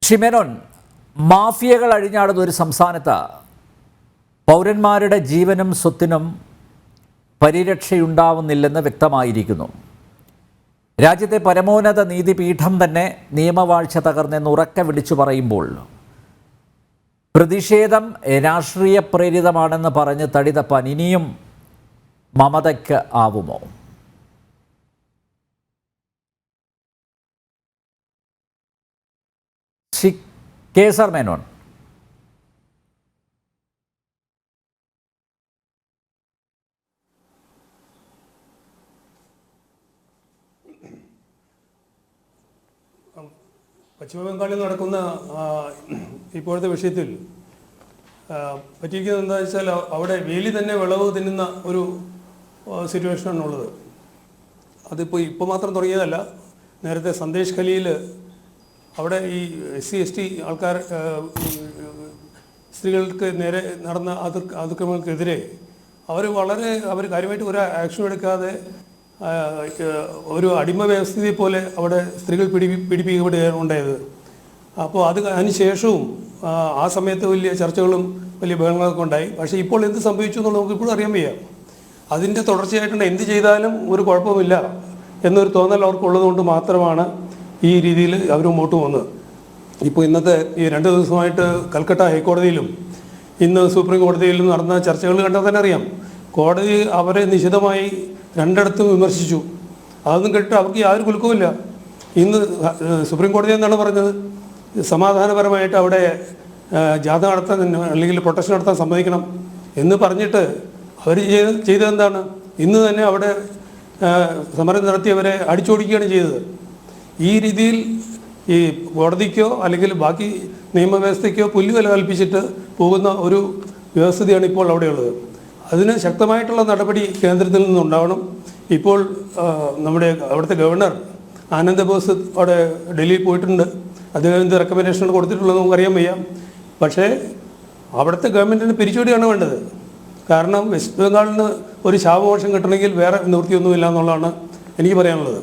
ഷിമേനോൻ, മാഫിയകൾ അഴിഞ്ഞാടുന്ന ഒരു സംസ്ഥാനത്ത് പൗരന്മാരുടെ ജീവനും സ്വത്തിനും പരിരക്ഷയുണ്ടാവുന്നില്ലെന്ന് വ്യക്തമായിരിക്കുന്നു. രാജ്യത്തെ പരമോന്നത നീതിപീഠം തന്നെ നിയമവാഴ്ച തകർന്നെന്ന് ഉറക്കെ വിളിച്ചു പറയുമ്പോൾ പ്രതിഷേധം രാഷ്ട്രീയ പ്രേരിതമാണെന്ന് പറഞ്ഞ് തടിതപ്പാൻ ഇനിയും മമതയ്ക്ക് ആവുമോ? കേസർ മേനോൻ, പശ്ചിമബംഗാളിൽ നടക്കുന്ന ഇപ്പോഴത്തെ വിഷയത്തിൽ പറ്റിയിരിക്കുന്നത് എന്താണെന്ന് വെച്ചാൽ അവിടെ വേലി തന്നെ വിളവ് തിന്നുന്ന ഒരു സിറ്റുവേഷനാണുള്ളത്. ഇപ്പോൾ മാത്രം തുടങ്ങിയതല്ല. നേരത്തെ സന്ദേശ് ഖലിയിൽ അവിടെ ഈ SC/ST ആൾക്കാർ സ്ത്രീകൾക്ക് നേരെ നടന്ന അതിക്രമങ്ങൾക്കെതിരെ അവർ കാര്യമായിട്ട് ഒരു ആക്ഷൻ എടുക്കാതെ ഒരു അടിമ വ്യവസ്ഥയെ പോലെ അവിടെ സ്ത്രീകൾ പീഡിപ്പിക്കപ്പെടുകയാണ് ഉണ്ടായത്. അപ്പോൾ അതിന് ശേഷവും ആ സമയത്ത് വലിയ ചർച്ചകളും വലിയ ബഹളങ്ങളൊക്കെ ഉണ്ടായി. പക്ഷേ ഇപ്പോൾ എന്ത് സംഭവിച്ചു എന്നുള്ളത് നമുക്ക് ഇപ്പോഴും അറിയാൻ വയ്യ. അതിൻ്റെ തുടർച്ചയായിട്ടുണ്ട് എന്ത് ചെയ്താലും ഒരു കുഴപ്പമില്ല എന്നൊരു തോന്നൽ അവർക്കുള്ളതുകൊണ്ട് മാത്രമാണ് ഈ രീതിയിൽ അവർ മുമ്പോട്ട് പോകുന്നത്. ഇപ്പോൾ ഇന്നത്തെ ഈ 2 ദിവസമായിട്ട് കൽക്കട്ട ഹൈക്കോടതിയിലും ഇന്ന് സുപ്രീം കോടതിയിലും നടന്ന ചർച്ചകൾ കണ്ടാൽ തന്നെ അറിയാം. കോടതി അവരെ നിശിതമായി 2 ഇടത്തും വിമർശിച്ചു. അതൊന്നും കേട്ടിട്ട് അവർക്ക് യാതൊരു കുലുക്കവുമില്ല. ഇന്ന് സുപ്രീം കോടതി എന്താണ് പറഞ്ഞത്? സമാധാനപരമായിട്ട് അവിടെ ജാഥ നടത്താൻ അല്ലെങ്കിൽ പ്രൊട്ടസ്റ്റ് നടത്താൻ സമ്മതിക്കണം എന്ന് പറഞ്ഞിട്ട് അവർ ചെയ്തതെന്താണ്? ഇന്ന് തന്നെ അവിടെ സമരം നടത്തിയവരെ അടിച്ചോടിക്കുകയാണ് ചെയ്തത്. ഈ രീതിയിൽ ഈ കോടതിക്കോ അല്ലെങ്കിൽ ബാക്കി നിയമവ്യവസ്ഥയ്ക്കോ പുല്ലുവില കൽപ്പിച്ചിട്ട് പോകുന്ന ഒരു വ്യവസ്ഥയാണ് ഇപ്പോൾ അവിടെയുള്ളത്. അതിന് ശക്തമായിട്ടുള്ള നടപടി കേന്ദ്രത്തിൽ നിന്നുണ്ടാവണം. ഇപ്പോൾ അവിടുത്തെ ഗവർണർ ആനന്ദ് ബോസ് അവിടെ ഡൽഹിയിൽ പോയിട്ടുണ്ട്. അദ്ദേഹം എന്ത് റെക്കമെൻഡേഷനാണ് കൊടുത്തിട്ടുള്ളത് നമുക്കറിയാൻ വയ്യ. പക്ഷേ അവിടുത്തെ ഗവൺമെൻറ്റിന് പിരിച്ചുവിടുകയാണ് വേണ്ടത്. കാരണം വെസ്റ്റ് ബംഗാളിന് ഒരു ശാപമോക്ഷം കിട്ടണമെങ്കിൽ വേറെ നിവൃത്തിയൊന്നുമില്ല എന്നുള്ളതാണ് എനിക്ക് പറയാനുള്ളത്.